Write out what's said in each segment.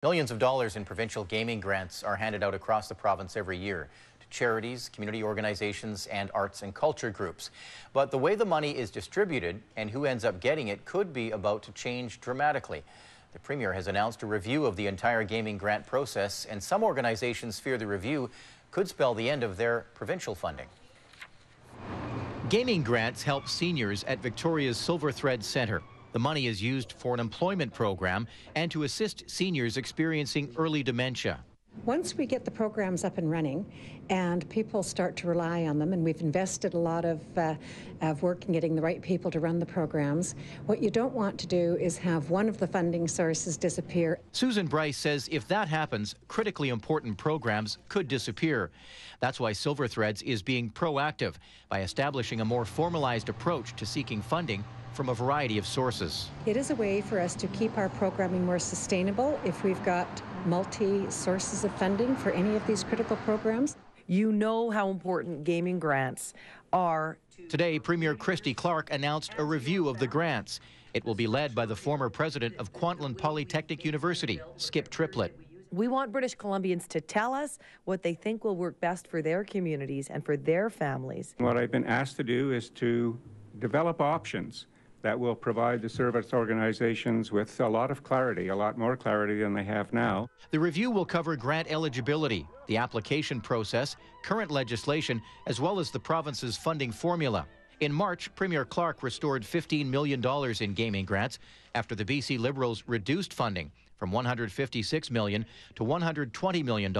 Millions of dollars in provincial gaming grants are handed out across the province every year to charities, community organizations, and arts and culture groups. But the way the money is distributed and who ends up getting it could be about to change dramatically. The Premier has announced a review of the entire gaming grant process, and some organizations fear the review could spell the end of their provincial funding. Gaming grants help seniors at Victoria's Silver Thread Centre. The money is used for an employment program and to assist seniors experiencing early dementia. Once we get the programs up and running and people start to rely on them, and we've invested a lot of work in getting the right people to run the programs, what you don't want to do is have one of the funding sources disappear. Susan Bryce says if that happens, critically important programs could disappear. That's why Silver Threads is being proactive by establishing a more formalized approach to seeking funding from a variety of sources. It is a way for us to keep our programming more sustainable if we've got multi-sources of funding for any of these critical programs. You know how important gaming grants are. Today, Premier Christy Clark announced a review of the grants. It will be led by the former president of Kwantlen Polytechnic University, Skip Triplett. We want British Columbians to tell us what they think will work best for their communities and for their families. What I've been asked to do is to develop options that will provide the service organizations with a lot of clarity, a lot more clarity than they have now. The review will cover grant eligibility, the application process, current legislation, as well as the province's funding formula. In March, Premier Clark restored $15 million in gaming grants after the BC Liberals reduced funding from $156 million to $120 million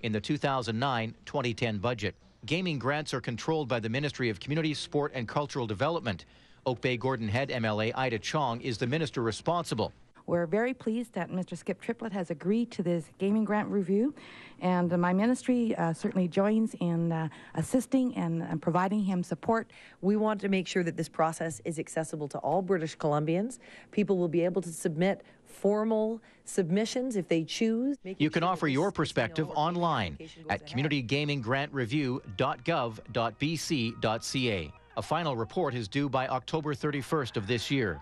in the 2009-2010 budget. Gaming grants are controlled by the Ministry of Community, Sport and Cultural Development. Oak Bay Gordon Head MLA Ida Chong is the minister responsible. We're very pleased that Mr. Skip Triplett has agreed to this gaming grant review, and my ministry certainly joins in assisting and providing him support. We want to make sure that this process is accessible to all British Columbians. People will be able to submit formal submissions if they choose. You can offer your perspective online at communitygaminggrantreview.gov.bc.ca. A final report is due by October 31st of this year.